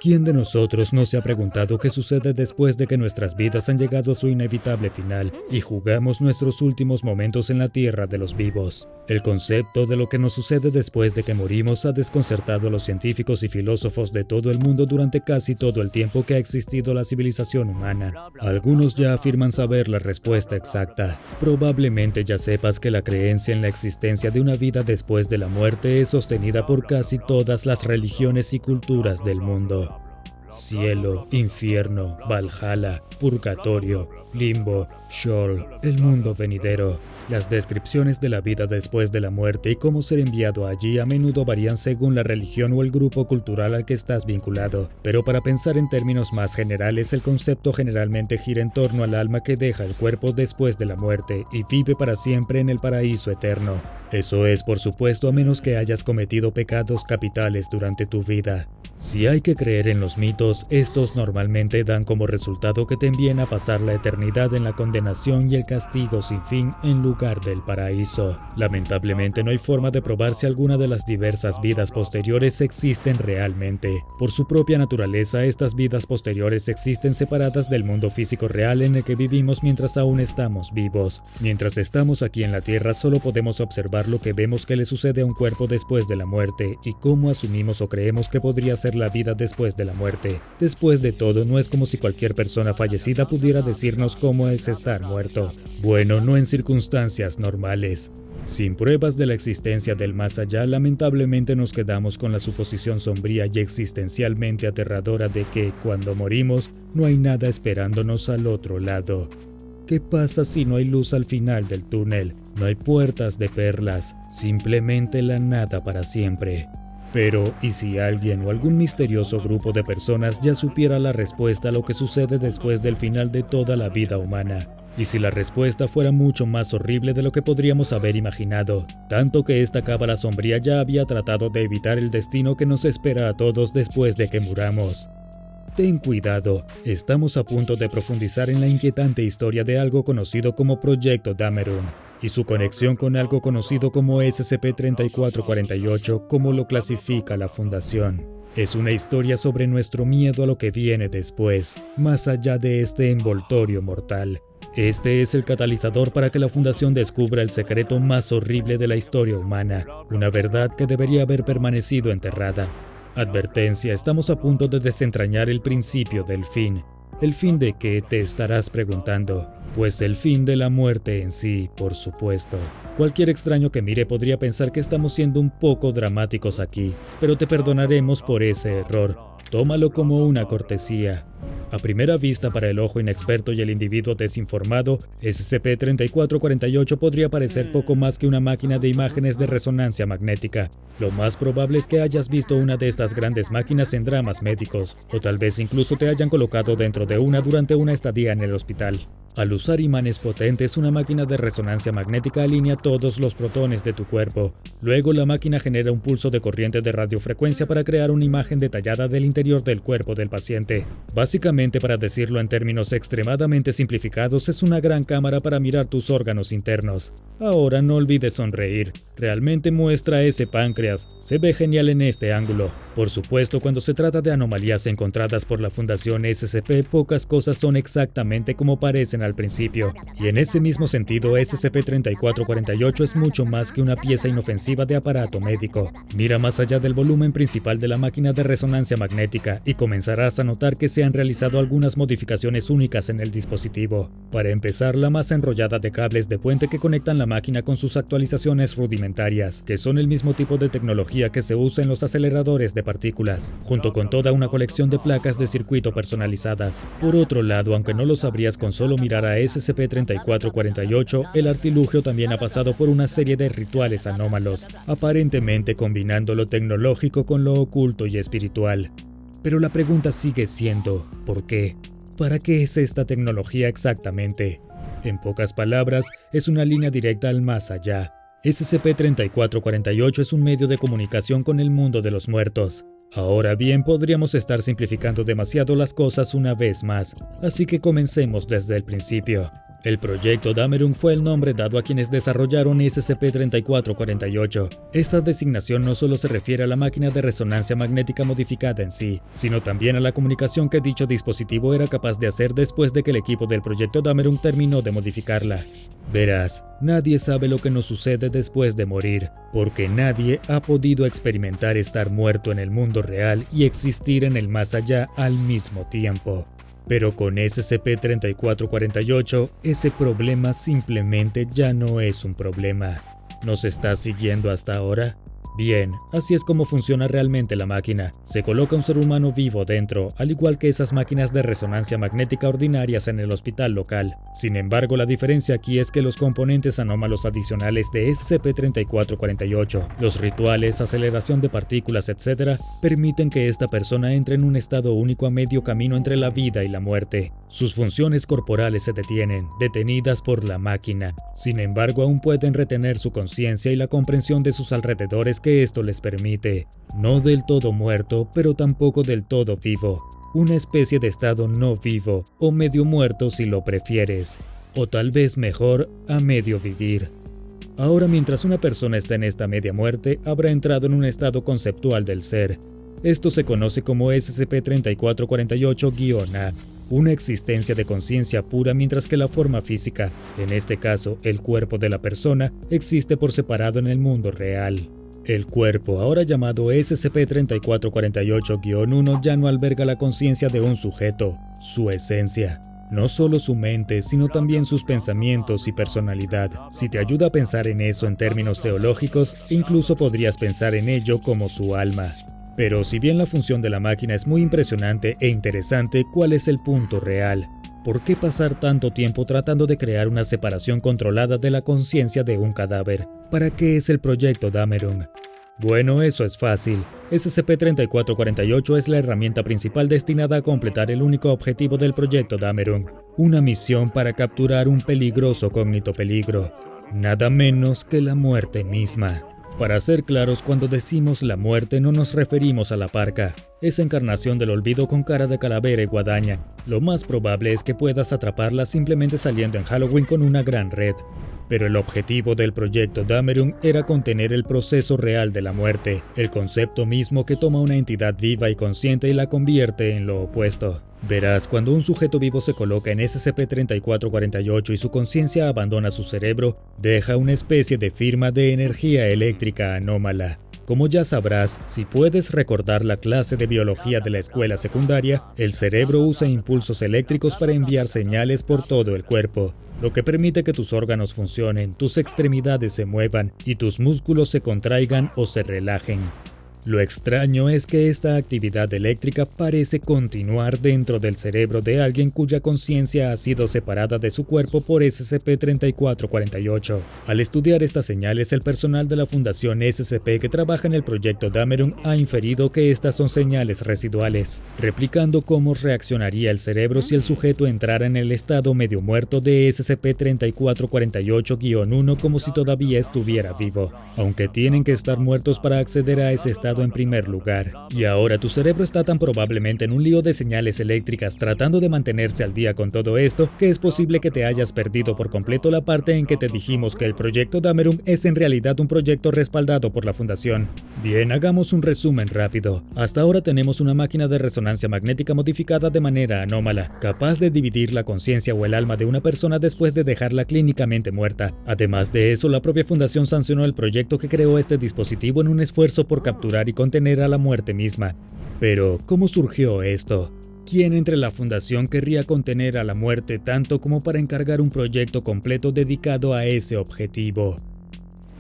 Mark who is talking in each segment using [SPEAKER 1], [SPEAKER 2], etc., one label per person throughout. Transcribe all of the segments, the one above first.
[SPEAKER 1] ¿Quién de nosotros no se ha preguntado qué sucede después de que nuestras vidas han llegado a su inevitable final y jugamos nuestros últimos momentos en la tierra de los vivos? El concepto de lo que nos sucede después de que morimos ha desconcertado a los científicos y filósofos de todo el mundo durante casi todo el tiempo que ha existido la civilización humana. Algunos ya afirman saber la respuesta exacta. Probablemente ya sepas que la creencia en la existencia de una vida después de la muerte es sostenida por casi todas las religiones y culturas del mundo. Cielo, infierno, Valhalla, purgatorio, limbo, Sheol, el mundo venidero. Las descripciones de la vida después de la muerte y cómo ser enviado allí a menudo varían según la religión o el grupo cultural al que estás vinculado, pero para pensar en términos más generales, el concepto generalmente gira en torno al alma que deja el cuerpo después de la muerte y vive para siempre en el paraíso eterno. Eso es, por supuesto, a menos que hayas cometido pecados capitales durante tu vida. Si hay que creer en los mitos, estos normalmente dan como resultado que te envíen a pasar la eternidad en la condenación y el castigo sin fin en lugar del paraíso. Lamentablemente no hay forma de probar si alguna de las diversas vidas posteriores existen realmente. Por su propia naturaleza, estas vidas posteriores existen separadas del mundo físico real en el que vivimos mientras aún estamos vivos. Mientras estamos aquí en la Tierra, solo podemos observar lo que vemos que le sucede a un cuerpo después de la muerte y cómo asumimos o creemos que podría ser la vida después de la muerte. Después de todo, no es como si cualquier persona fallecida pudiera decirnos cómo es estar muerto. Bueno, no en circunstancias normales. Sin pruebas de la existencia del más allá, lamentablemente nos quedamos con la suposición sombría y existencialmente aterradora de que, cuando morimos, no hay nada esperándonos al otro lado. ¿Qué pasa si no hay luz al final del túnel? No hay puertas de perlas, simplemente la nada para siempre. Pero, ¿y si alguien o algún misterioso grupo de personas ya supiera la respuesta a lo que sucede después del final de toda la vida humana? ¿Y si la respuesta fuera mucho más horrible de lo que podríamos haber imaginado? Tanto que esta cábala sombría ya había tratado de evitar el destino que nos espera a todos después de que muramos. Ten cuidado, estamos a punto de profundizar en la inquietante historia de algo conocido como Proyecto Dameron y su conexión con algo conocido como SCP-3448, como lo clasifica la Fundación. Es una historia sobre nuestro miedo a lo que viene después, más allá de este envoltorio mortal. Este es el catalizador para que la Fundación descubra el secreto más horrible de la historia humana, una verdad que debería haber permanecido enterrada. Advertencia, estamos a punto de desentrañar el principio del fin. ¿El fin de qué? Te estarás preguntando. Pues el fin de la muerte en sí, por supuesto. Cualquier extraño que mire podría pensar que estamos siendo un poco dramáticos aquí, pero te perdonaremos por ese error. Tómalo como una cortesía. A primera vista, para el ojo inexperto y el individuo desinformado, SCP-3448 podría parecer poco más que una máquina de imágenes de resonancia magnética. Lo más probable es que hayas visto una de estas grandes máquinas en dramas médicos, o tal vez incluso te hayan colocado dentro de una durante una estadía en el hospital. Al usar imanes potentes, una máquina de resonancia magnética alinea todos los protones de tu cuerpo. Luego, la máquina genera un pulso de corriente de radiofrecuencia para crear una imagen detallada del interior del cuerpo del paciente. Básicamente, para decirlo en términos extremadamente simplificados, es una gran cámara para mirar tus órganos internos. Ahora no olvides sonreír. Realmente muestra ese páncreas. Se ve genial en este ángulo. Por supuesto, cuando se trata de anomalías encontradas por la Fundación SCP, pocas cosas son exactamente como parecen al principio. Y en ese mismo sentido, SCP-3448 es mucho más que una pieza inofensiva de aparato médico. Mira más allá del volumen principal de la máquina de resonancia magnética y comenzarás a notar que se han realizado algunas modificaciones únicas en el dispositivo. Para empezar, la masa enrollada de cables de puente que conectan la máquina con sus actualizaciones rudimentarias, que son el mismo tipo de tecnología que se usa en los aceleradores de partículas, junto con toda una colección de placas de circuito personalizadas. Por otro lado, aunque no lo sabrías con solo mirar a SCP-3448, el artilugio también ha pasado por una serie de rituales anómalos, aparentemente combinando lo tecnológico con lo oculto y espiritual. Pero la pregunta sigue siendo, ¿por qué? ¿Para qué es esta tecnología exactamente? En pocas palabras, es una línea directa al más allá. SCP-3448 es un medio de comunicación con el mundo de los muertos. Ahora bien, podríamos estar simplificando demasiado las cosas una vez más, así que comencemos desde el principio. El proyecto Dameron fue el nombre dado a quienes desarrollaron SCP-3448. Esta designación no solo se refiere a la máquina de resonancia magnética modificada en sí, sino también a la comunicación que dicho dispositivo era capaz de hacer después de que el equipo del proyecto Dameron terminó de modificarla. Verás, nadie sabe lo que nos sucede después de morir, porque nadie ha podido experimentar estar muerto en el mundo real y existir en el más allá al mismo tiempo. Pero con SCP-3448, ese problema simplemente ya no es un problema. ¿Nos estás siguiendo hasta ahora? Bien, así es como funciona realmente la máquina. Se coloca un ser humano vivo dentro, al igual que esas máquinas de resonancia magnética ordinarias en el hospital local. Sin embargo, la diferencia aquí es que los componentes anómalos adicionales de SCP-3448, los rituales, aceleración de partículas, etc., permiten que esta persona entre en un estado único a medio camino entre la vida y la muerte. Sus funciones corporales se detienen, detenidas por la máquina. Sin embargo, aún pueden retener su conciencia y la comprensión de sus alrededores que esto les permite. No del todo muerto, pero tampoco del todo vivo. Una especie de estado no vivo, o medio muerto si lo prefieres. O tal vez mejor, a medio vivir. Ahora, mientras una persona está en esta media muerte, habrá entrado en un estado conceptual del ser. Esto se conoce como SCP-3448-A, una existencia de conciencia pura, mientras que la forma física, en este caso el cuerpo de la persona, existe por separado en el mundo real. El cuerpo, ahora llamado SCP-3448-1, ya no alberga la conciencia de un sujeto, su esencia. No solo su mente, sino también sus pensamientos y personalidad. Si te ayuda a pensar en eso en términos teológicos, incluso podrías pensar en ello como su alma. Pero si bien la función de la máquina es muy impresionante e interesante, ¿cuál es el punto real? ¿Por qué pasar tanto tiempo tratando de crear una separación controlada de la conciencia de un cadáver? ¿Para qué es el proyecto Dameron? Bueno, eso es fácil. SCP-3448 es la herramienta principal destinada a completar el único objetivo del proyecto Dameron, una misión para capturar un peligroso cognito peligro, nada menos que la muerte misma. Para ser claros, cuando decimos la muerte no nos referimos a la parca, esa encarnación del olvido con cara de calavera y guadaña. Lo más probable es que puedas atraparla simplemente saliendo en Halloween con una gran red. Pero el objetivo del proyecto Dameron era contener el proceso real de la muerte, el concepto mismo que toma una entidad viva y consciente y la convierte en lo opuesto. Verás, cuando un sujeto vivo se coloca en SCP-3448 y su conciencia abandona su cerebro, deja una especie de firma de energía eléctrica anómala. Como ya sabrás, si puedes recordar la clase de biología de la escuela secundaria, el cerebro usa impulsos eléctricos para enviar señales por todo el cuerpo, lo que permite que tus órganos funcionen, tus extremidades se muevan y tus músculos se contraigan o se relajen. Lo extraño es que esta actividad eléctrica parece continuar dentro del cerebro de alguien cuya conciencia ha sido separada de su cuerpo por SCP-3448. Al estudiar estas señales, el personal de la Fundación SCP que trabaja en el proyecto Dameron ha inferido que estas son señales residuales, replicando cómo reaccionaría el cerebro si el sujeto entrara en el estado medio muerto de SCP-3448-1 como si todavía estuviera vivo, aunque tienen que estar muertos para acceder a ese estado en primer lugar. Y ahora tu cerebro está tan probablemente en un lío de señales eléctricas tratando de mantenerse al día con todo esto, que es posible que te hayas perdido por completo la parte en que te dijimos que el proyecto Dameron es en realidad un proyecto respaldado por la Fundación. Bien, hagamos un resumen rápido. Hasta ahora tenemos una máquina de resonancia magnética modificada de manera anómala, capaz de dividir la conciencia o el alma de una persona después de dejarla clínicamente muerta. Además de eso, la propia Fundación sancionó el proyecto que creó este dispositivo en un esfuerzo por capturar y contener a la muerte misma. Pero, ¿cómo surgió esto? ¿Quién entre la Fundación querría contener a la muerte tanto como para encargar un proyecto completo dedicado a ese objetivo?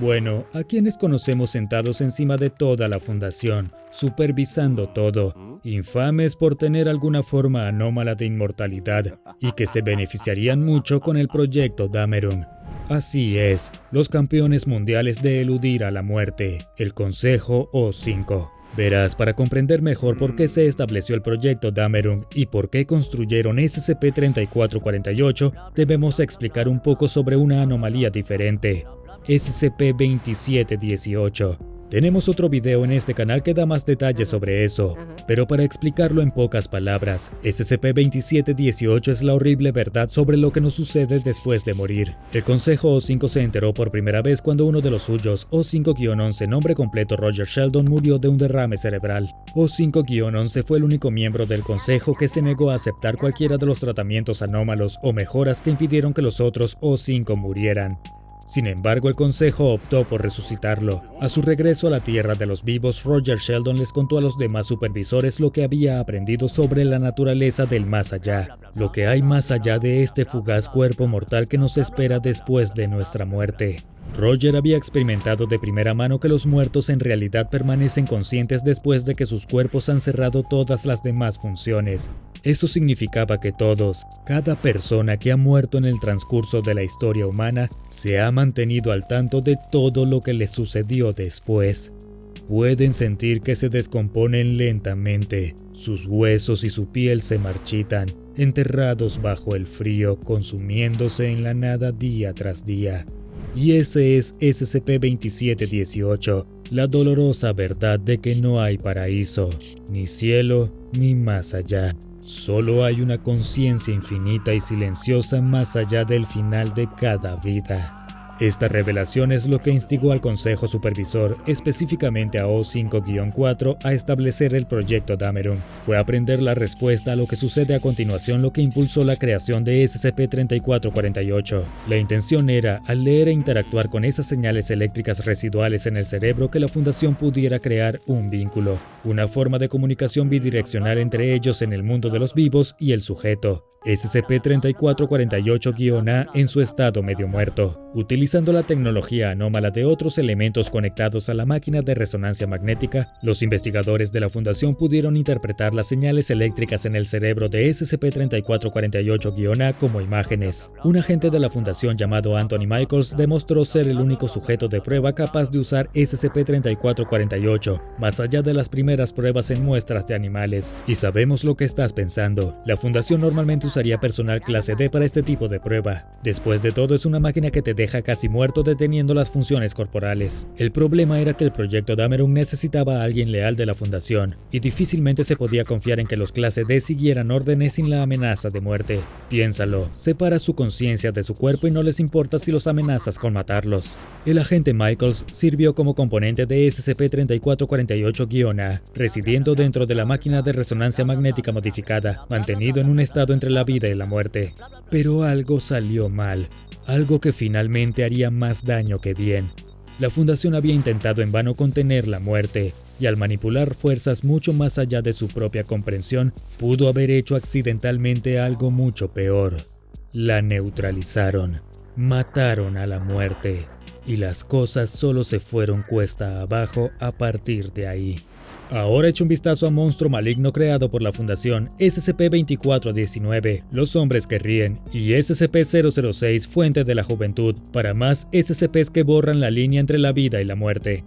[SPEAKER 1] Bueno, a quienes conocemos sentados encima de toda la Fundación, supervisando todo, infames por tener alguna forma anómala de inmortalidad y que se beneficiarían mucho con el proyecto Dameron. Así es, los campeones mundiales de eludir a la muerte, el Consejo O5. Verás, para comprender mejor por qué se estableció el proyecto Dameron y por qué construyeron SCP-3448, debemos explicar un poco sobre una anomalía diferente, SCP-2718. Tenemos otro video en este canal que da más detalles sobre eso, pero para explicarlo en pocas palabras, SCP-2718 es la horrible verdad sobre lo que nos sucede después de morir. El Consejo O5 se enteró por primera vez cuando uno de los suyos, O5-11, nombre completo Roger Sheldon, murió de un derrame cerebral. O5-11 fue el único miembro del Consejo que se negó a aceptar cualquiera de los tratamientos anómalos o mejoras que impidieron que los otros O5 murieran. Sin embargo, el Consejo optó por resucitarlo. A su regreso a la Tierra de los vivos, Roger Sheldon les contó a los demás supervisores lo que había aprendido sobre la naturaleza del más allá, lo que hay más allá de este fugaz cuerpo mortal que nos espera después de nuestra muerte. Roger había experimentado de primera mano que los muertos en realidad permanecen conscientes después de que sus cuerpos han cerrado todas las demás funciones. Eso significaba que todos, cada persona que ha muerto en el transcurso de la historia humana, se ha mantenido al tanto de todo lo que les sucedió después. Pueden sentir que se descomponen lentamente, sus huesos y su piel se marchitan, enterrados bajo el frío, consumiéndose en la nada día tras día. Y ese es SCP-2718, la dolorosa verdad de que no hay paraíso, ni cielo, ni más allá. Solo hay una conciencia infinita y silenciosa más allá del final de cada vida. Esta revelación es lo que instigó al Consejo Supervisor, específicamente a O5-4, a establecer el Proyecto Dameron. Fue aprender la respuesta a lo que sucede a continuación lo que impulsó la creación de SCP-3448. La intención era, al leer e interactuar con esas señales eléctricas residuales en el cerebro, que la Fundación pudiera crear un vínculo, una forma de comunicación bidireccional entre ellos en el mundo de los vivos y el sujeto. SCP-3448-A en su estado medio muerto, utilizando la tecnología anómala de otros elementos conectados a la máquina de resonancia magnética, los investigadores de la Fundación pudieron interpretar las señales eléctricas en el cerebro de SCP-3448-A como imágenes. Un agente de la Fundación llamado Anthony Michaels demostró ser el único sujeto de prueba capaz de usar SCP-3448, más allá de las primeras pruebas en muestras de animales. Y sabemos lo que estás pensando. La Fundación normalmente usaría personal clase D para este tipo de prueba. Después de todo, es una máquina que te deja casi muerto deteniendo las funciones corporales. El problema era que el proyecto Dameron necesitaba a alguien leal de la Fundación, y difícilmente se podía confiar en que los clase D siguieran órdenes sin la amenaza de muerte. Piénsalo, separa su conciencia de su cuerpo y no les importa si los amenazas con matarlos. El agente Michaels sirvió como componente de SCP-3448-A, residiendo dentro de la máquina de resonancia magnética modificada, mantenido en un estado entre la vida y la muerte. Pero algo salió mal, algo que finalmente haría más daño que bien. La Fundación había intentado en vano contener la muerte, y al manipular fuerzas mucho más allá de su propia comprensión, pudo haber hecho accidentalmente algo mucho peor. La neutralizaron, mataron a la muerte, y las cosas solo se fueron cuesta abajo a partir de ahí. Ahora echa un vistazo a Monstruo Maligno creado por la Fundación, SCP-2419, Los Hombres que Ríen, y SCP-006, Fuente de la Juventud, para más SCPs que borran la línea entre la vida y la muerte.